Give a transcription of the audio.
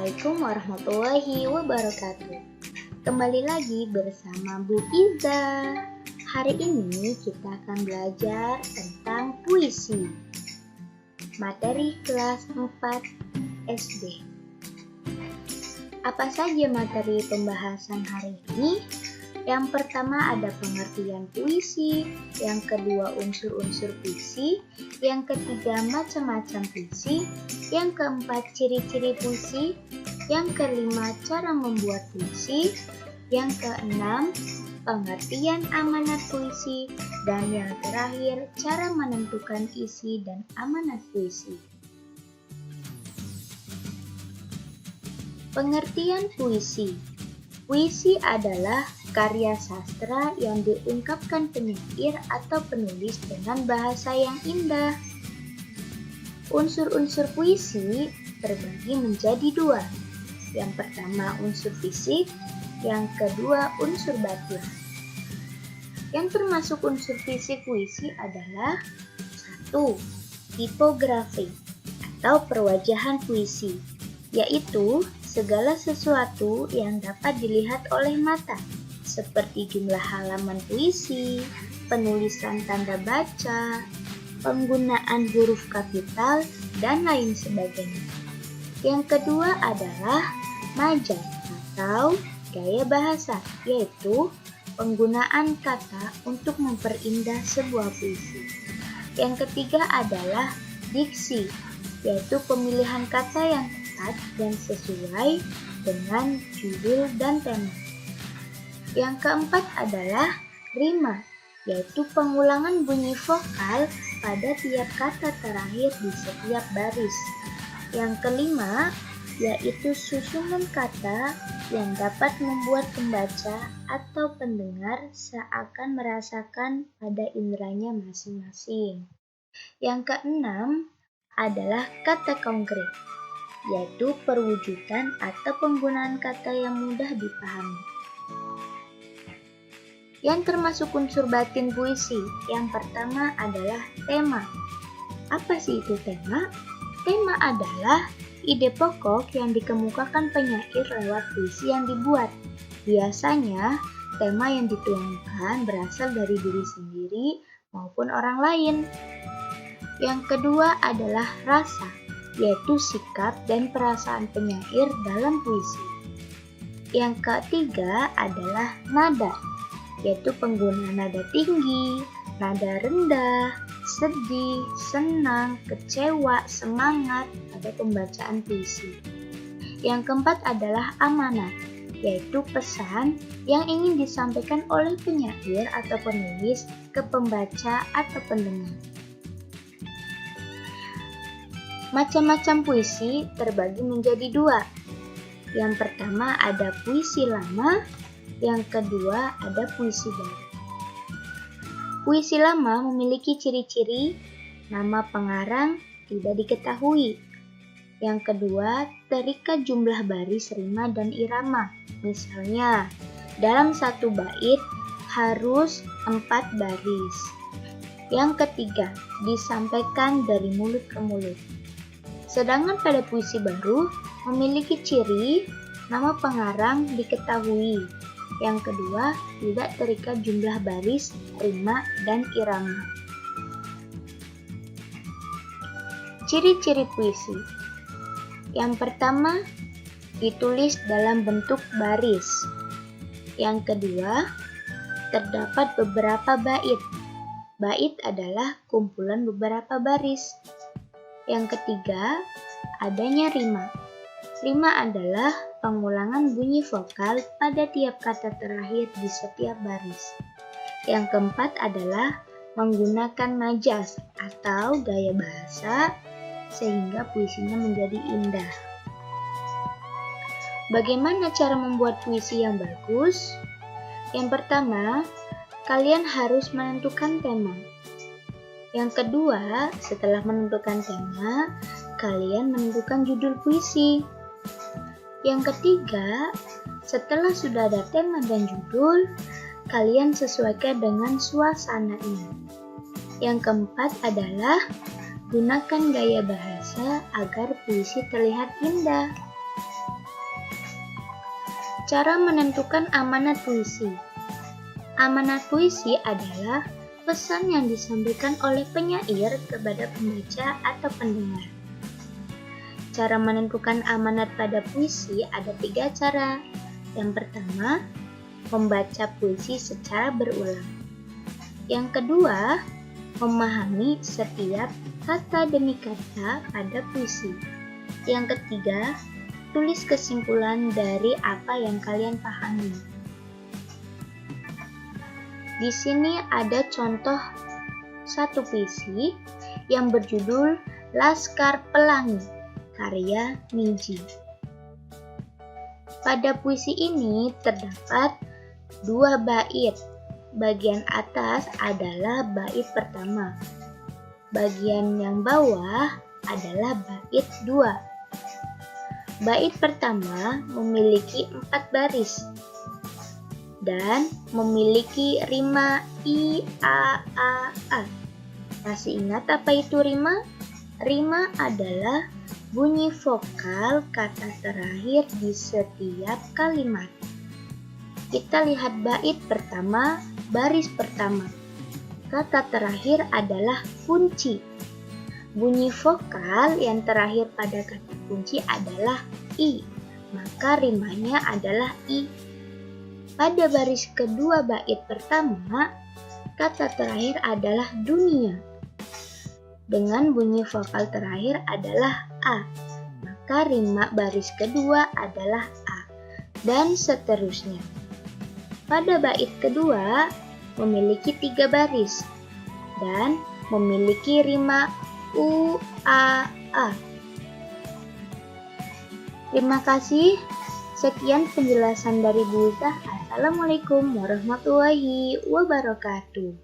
Assalamualaikum warahmatullahi wabarakatuh. Kembali lagi bersama Bu Iza. Hari ini kita akan belajar tentang puisi. Materi kelas 4 SD. Apa saja materi pembahasan hari ini? Yang pertama ada pengertian puisi, yang kedua unsur-unsur puisi, yang ketiga macam-macam puisi, yang keempat ciri-ciri puisi, yang kelima cara membuat puisi, yang keenam pengertian amanat puisi, dan yang terakhir cara menentukan isi dan amanat puisi. Pengertian puisi. Puisi adalah karya sastra yang diungkapkan penyair atau penulis dengan bahasa yang indah. Unsur-unsur puisi terbagi menjadi dua. Yang pertama unsur fisik, yang kedua unsur batin. Yang termasuk unsur fisik puisi adalah 1. Tipografi atau perwajahan puisi, yaitu segala sesuatu yang dapat dilihat oleh mata, seperti jumlah halaman puisi, penulisan tanda baca, penggunaan huruf kapital, dan lain sebagainya. Yang kedua adalah majaz atau gaya bahasa, yaitu penggunaan kata untuk memperindah sebuah puisi. Yang ketiga adalah diksi, yaitu pemilihan kata yang tepat dan sesuai dengan judul dan tema. Yang keempat adalah rima, yaitu pengulangan bunyi vokal pada tiap kata terakhir di setiap baris. Yang kelima yaitu susunan kata yang dapat membuat pembaca atau pendengar seakan merasakan pada inderanya masing-masing. Yang keenam adalah kata konkret, yaitu perwujudan atau penggunaan kata yang mudah dipahami. Yang termasuk unsur batin puisi, yang pertama adalah tema. Apa sih itu tema? Tema adalah ide pokok yang dikemukakan penyair lewat puisi yang dibuat. Biasanya, tema yang dituangkan berasal dari diri sendiri maupun orang lain. Yang kedua adalah rasa, yaitu sikap dan perasaan penyair dalam puisi. Yang ketiga adalah nada, yaitu penggunaan nada tinggi, nada rendah, sedih, senang, kecewa, semangat pada pembacaan puisi. Yang keempat adalah amanat, yaitu pesan yang ingin disampaikan oleh penyair atau penulis ke pembaca atau pendengar. Macam-macam puisi terbagi menjadi dua. Yang pertama ada puisi lama, yang kedua ada puisi baru. Puisi lama memiliki ciri-ciri nama pengarang tidak diketahui. Yang kedua, terikat jumlah baris, rima, dan irama. Misalnya, dalam satu bait harus 4 baris. Yang ketiga, disampaikan dari mulut ke mulut. Sedangkan pada puisi baru memiliki ciri nama pengarang diketahui. Yang kedua, tidak terikat jumlah baris, rima, dan irama. Ciri-ciri puisi. Yang pertama, ditulis dalam bentuk baris. Yang kedua, terdapat beberapa bait. Bait adalah kumpulan beberapa baris. Yang ketiga, adanya rima. Rima adalah pengulangan bunyi vokal pada tiap kata terakhir di setiap baris. Yang keempat adalah menggunakan majaz atau gaya bahasa sehingga puisinya menjadi indah. Bagaimana cara membuat puisi yang bagus? Yang pertama, kalian harus menentukan tema. Yang kedua, setelah menentukan tema, kalian menentukan judul puisi. Yang ketiga, setelah sudah ada tema dan judul, kalian sesuaikan dengan suasananya. Yang keempat adalah gunakan gaya bahasa agar puisi terlihat indah. Cara menentukan amanat puisi. Amanat puisi adalah pesan yang disampaikan oleh penyair kepada pembaca atau pendengar. Cara menentukan amanat pada puisi ada 3 cara. Yang pertama, membaca puisi secara berulang. Yang kedua, memahami setiap kata demi kata pada puisi. Yang ketiga, tulis kesimpulan dari apa yang kalian pahami. Di sini ada contoh satu puisi yang berjudul Laskar Pelangi, karya Niji. Pada puisi ini terdapat 2 bait. Bagian atas adalah bait pertama. Bagian yang bawah adalah bait 2. Bait pertama memiliki 4 baris dan memiliki rima I, A. Masih ingat apa itu rima? Rima adalah bunyi vokal kata terakhir di setiap kalimat. Kita lihat bait pertama, baris pertama. Kata terakhir adalah kunci. Bunyi vokal yang terakhir pada kata kunci adalah I, maka rimanya adalah I. Pada baris kedua bait pertama, kata terakhir adalah dunia. Dengan bunyi vokal terakhir adalah A, maka rima baris kedua adalah A, dan seterusnya. Pada bait kedua, memiliki 3 baris, dan memiliki rima U, A. Terima kasih. Sekian penjelasan dari Bu Zah. Assalamualaikum warahmatullahi wabarakatuh.